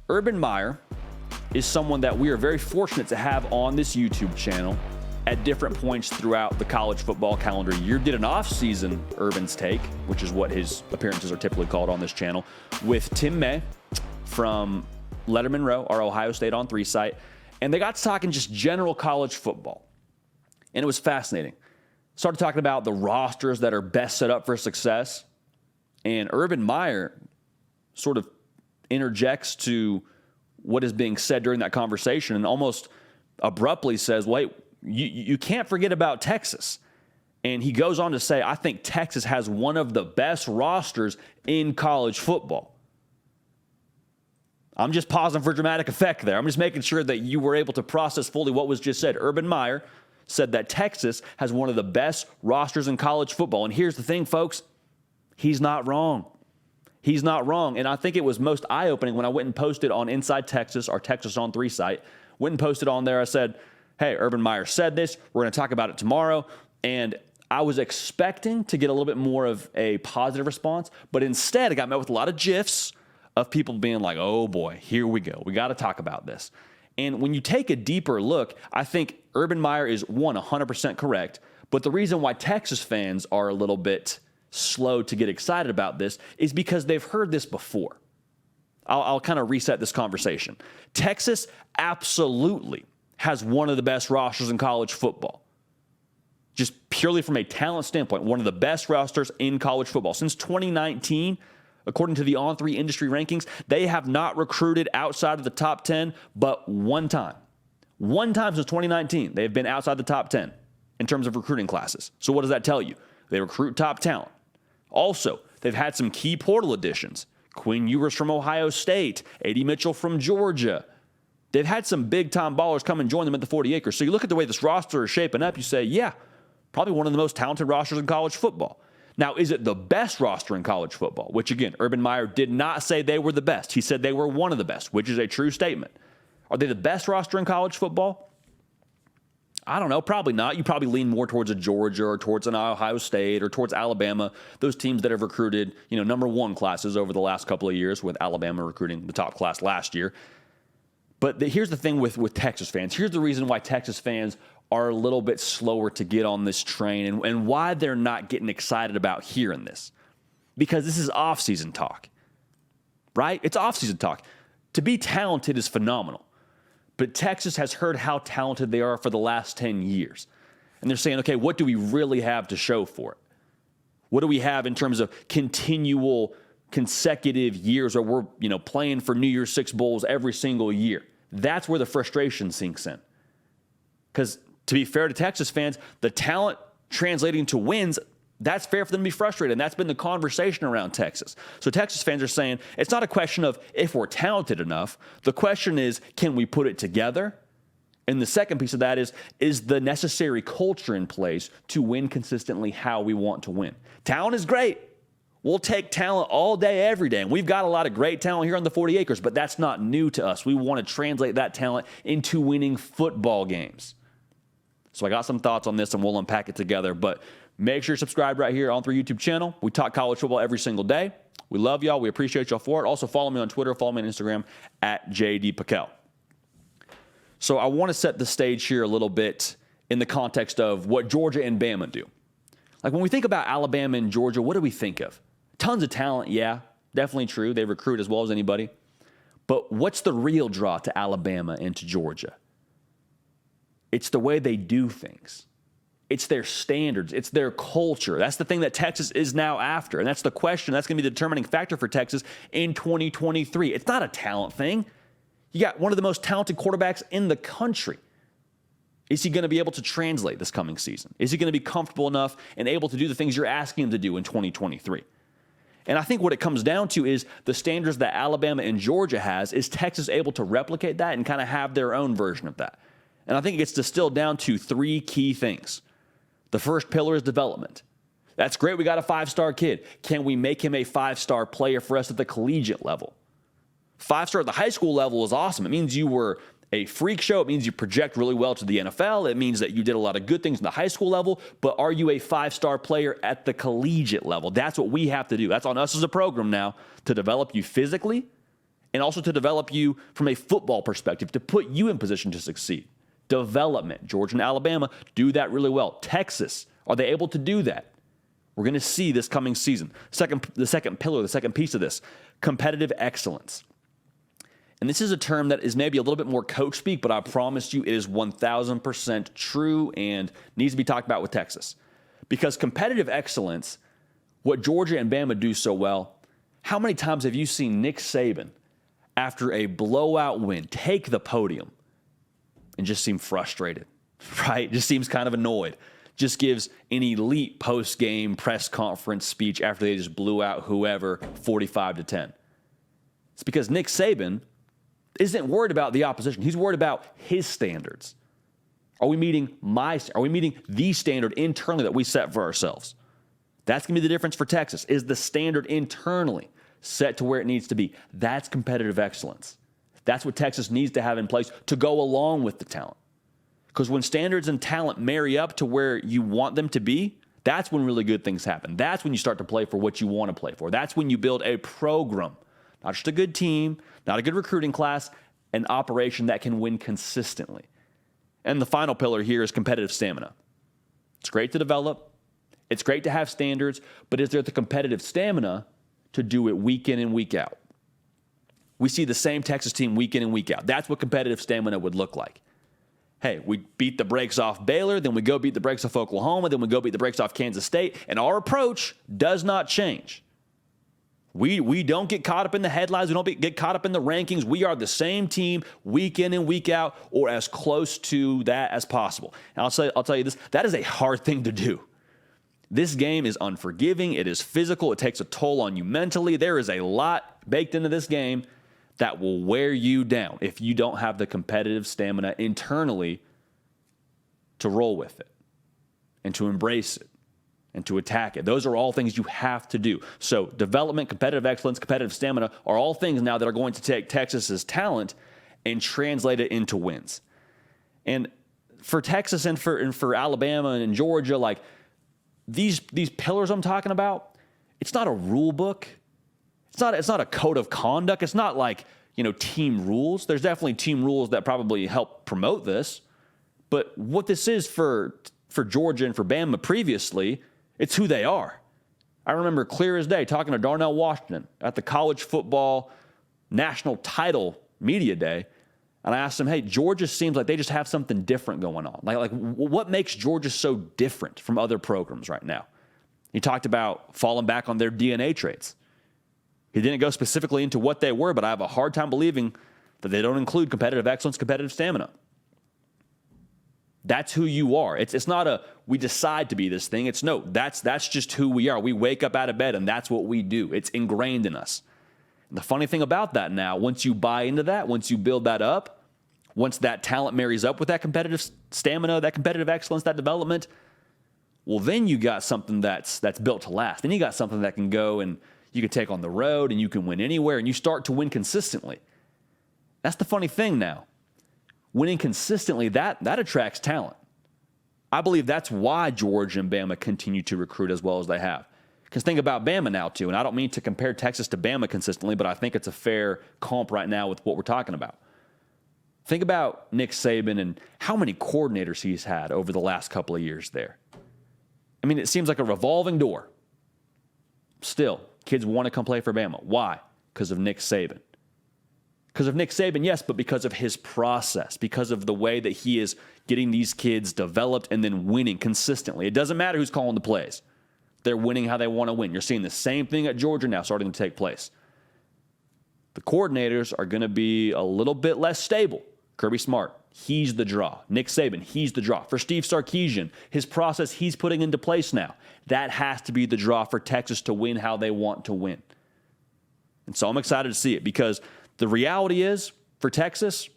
Urban Meyer is someone that we are very fortunate to have on this YouTube channel at different points throughout the college football calendar year. Did an off-season Urban's Take, which is what his appearances are typically called on this channel, with Tim May from Letterman Row, our Ohio State on 3 site. And they got to talking just general college football. And it was fascinating. Started talking about the rosters that are best set up for success. And Urban Meyer sort of interjects to what is being said during that conversation and almost abruptly says, wait, you can't forget about Texas. And he goes on to say, I think Texas has one of the best rosters in college football. I'm just pausing for dramatic effect there. I'm just making sure that you were able to process fully what was just said. Urban Meyer said that Texas has one of the best rosters in college football. And here's the thing, folks. He's not wrong. He's not wrong. And I think it was most eye-opening when I went and posted on Inside Texas, our Texas on 3 site. Went and posted on there. I said, hey, Urban Meyer said this. We're going to talk about it tomorrow. And I was expecting to get a little bit more of a positive response. But instead, I got met with a lot of GIFs of people being like, oh, boy, here we go. We got to talk about this. And when you take a deeper look, I think Urban Meyer is 100% correct. But the reason why Texas fans are a little bit slow to get excited about this is because they've heard this before. I'll kind of reset this conversation. Texas absolutely has one of the best rosters in college football. Just purely from a talent standpoint, one of the best rosters in college football. Since 2019, according to the On3 industry rankings, they have not recruited outside of the top 10 but one time. One time since 2019, they've been outside the top 10 in terms of recruiting classes. So what does that tell you? They recruit top talent. Also, they've had some key portal additions. Quinn Ewers from Ohio State, A.D. Mitchell from Georgia. They've had some big-time ballers come and join them at the 40 acres. So you look at the way this roster is shaping up, you say, yeah, probably one of the most talented rosters in college football. Now, is it the best roster in college football? Which, again, Urban Meyer did not say they were the best. He said they were one of the best, which is a true statement. Are they the best roster in college football? I don't know. Probably not. You probably lean more towards a Georgia or towards an Ohio State or towards Alabama, those teams that have recruited, number 1 classes over the last couple of years, with Alabama recruiting the top class last year. But here's the thing with Texas fans. Here's the reason why Texas fans are a little bit slower to get on this train and why they're not getting excited about hearing this. Because this is off-season talk, right? It's off-season talk. To be talented is phenomenal. But Texas has heard how talented they are for the last 10 years. And they're saying, okay, what do we really have to show for it? What do we have in terms of continual consecutive years where we're, playing for New Year's Six Bowls every single year? That's where the frustration sinks in. Because to be fair to Texas fans, the talent translating to wins, that's fair for them to be frustrated. And that's been the conversation around Texas. So Texas fans are saying it's not a question of if we're talented enough. The question is, can we put it together? And the second piece of that is the necessary culture in place to win consistently how we want to win. Talent is great. We'll take talent all day, every day. And we've got a lot of great talent here on the 40 acres, but that's not new to us. We want to translate that talent into winning football games. So I got some thoughts on this, and we'll unpack it together. But make sure you're subscribed right here on the YouTube channel. We talk college football every single day. We love y'all. We appreciate y'all for it. Also, follow me on Twitter. Follow me on Instagram at JDPakel. So I want to set the stage here a little bit in the context of what Georgia and Bama do. Like when we think about Alabama and Georgia, what do we think of? Tons of talent, yeah, definitely true. They recruit as well as anybody. But what's the real draw to Alabama and to Georgia? It's the way they do things. It's their standards. It's their culture. That's the thing that Texas is now after. And that's the question. That's going to be the determining factor for Texas in 2023. It's not a talent thing. You got one of the most talented quarterbacks in the country. Is he going to be able to translate this coming season? Is he going to be comfortable enough and able to do the things you're asking him to do in 2023? And I think what it comes down to is the standards that Alabama and Georgia has. Is Texas able to replicate that and kind of have their own version of that? And I think it gets distilled down to 3 key things. The first pillar is development. That's great. We got a 5-star kid. Can we make him a 5-star player for us at the collegiate level? 5-star at the high school level is awesome. It means you were a freak show. It means you project really well to the NFL. It means that you did a lot of good things in the high school level, but are you a 5-star player at the collegiate level? That's what we have to do. That's on us as a program now to develop you physically and also to develop you from a football perspective, to put you in position to succeed. Development. Georgia and Alabama do that really well. Texas, are they able to do that? We're going to see this coming season. The second pillar, the second piece of this, competitive excellence. And this is a term that is maybe a little bit more coach speak, but I promise you it is 1,000% true and needs to be talked about with Texas. Because competitive excellence, what Georgia and Bama do so well, how many times have you seen Nick Saban, after a blowout win, take the podium and just seem frustrated, right? Just seems kind of annoyed. Just gives an elite post-game press conference speech after they just blew out whoever 45-10. It's because Nick Saban isn't worried about the opposition. He's worried about his standards. Are we meeting the standard internally that we set for ourselves? That's going to be the difference for Texas, is the standard internally set to where it needs to be. That's competitive excellence. That's what Texas needs to have in place to go along with the talent. Because when standards and talent marry up to where you want them to be, that's when really good things happen. That's when you start to play for what you want to play for. That's when you build a program, not just a good team, not a good recruiting class, an operation that can win consistently. And the final pillar here is competitive stamina. It's great to develop. It's great to have standards, but is there the competitive stamina to do it week in and week out? We see the same Texas team week in and week out. That's what competitive stamina would look like. Hey, we beat the brakes off Baylor, then we go beat the brakes off Oklahoma, then we go beat the brakes off Kansas State, and our approach does not change. We don't get caught up in the headlines. We don't get caught up in the rankings. We are the same team week in and week out, or as close to that as possible. And I'll tell you this, that is a hard thing to do. This game is unforgiving. It is physical. It takes a toll on you mentally. There is a lot baked into this game that will wear you down if you don't have the competitive stamina internally to roll with it and to embrace it and to attack it. Those are all things you have to do. So development, competitive excellence, competitive stamina are all things now that are going to take Texas's talent and translate it into wins. And for Texas and for Alabama and Georgia, like these pillars I'm talking about, it's not a rule book. It's not a code of conduct. It's not like, team rules. There's definitely team rules that probably help promote this. But what this is for Georgia and for Bama previously, it's who they are. I remember clear as day talking to Darnell Washington at the college football national title media day. And I asked him, hey, Georgia seems like they just have something different going on. Like what makes Georgia so different from other programs right now? He talked about falling back on their DNA traits. He didn't go specifically into what they were, but I have a hard time believing that they don't include competitive excellence, competitive stamina. That's who you are. It's not we decide to be this thing. That's just who we are. We wake up out of bed and that's what we do. It's ingrained in us. And the funny thing about that now, once you buy into that, once you build that up, once that talent marries up with that competitive stamina, that competitive excellence, that development, well, then you got something that's built to last. Then you got something that can go and you can take on the road and you can win anywhere and you start to win consistently. That's the funny thing now. Winning consistently, that attracts talent. I believe that's why Georgia and Bama continue to recruit as well as they have. Because think about Bama now, too, and I don't mean to compare Texas to Bama consistently, but I think it's a fair comp right now with what we're talking about. Think about Nick Saban and how many coordinators he's had over the last couple of years there. I mean, it seems like a revolving door. Still, kids want to come play for Bama. Why? Because of Nick Saban. Because of Nick Saban, yes, but because of his process, because of the way that he is getting these kids developed and then winning consistently. It doesn't matter who's calling the plays. They're winning how they want to win. You're seeing the same thing at Georgia now starting to take place. The coordinators are going to be a little bit less stable. Kirby Smart, he's the draw. Nick Saban, he's the draw. For Steve Sarkisian, his process he's putting into place now, that has to be the draw for Texas to win how they want to win. And so I'm excited to see it because the reality is, for Texas,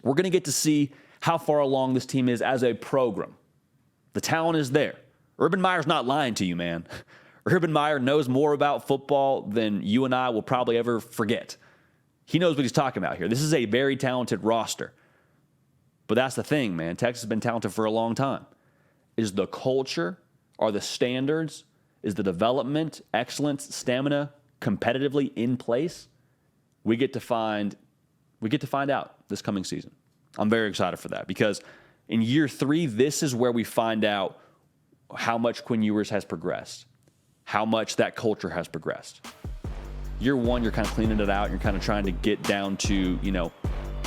we're going to get to see how far along this team is as a program. The talent is there. Urban Meyer's not lying to you, man. Urban Meyer knows more about football than you and I will probably ever forget. He knows what he's talking about here. This is a very talented roster. But that's the thing, man. Texas has been talented for a long time. Is the culture, are the standards, is the development, excellence, stamina competitively in place? we get to find out this coming season. I'm very excited for that because in year 3, this is where we find out how much Quinn Ewers has progressed, how much that culture has progressed. Year 1, you're kind of cleaning it out. You're kind of trying to get down to,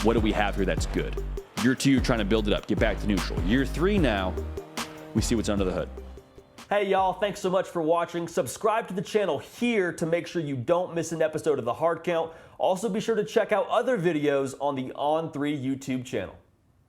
what do we have here that's good? Year 2, you're trying to build it up, get back to neutral. Year 3 now, we see what's under the hood. Hey y'all, thanks so much for watching. Subscribe to the channel here to make sure you don't miss an episode of The Hard Count. Also be sure to check out other videos on the On3 YouTube channel.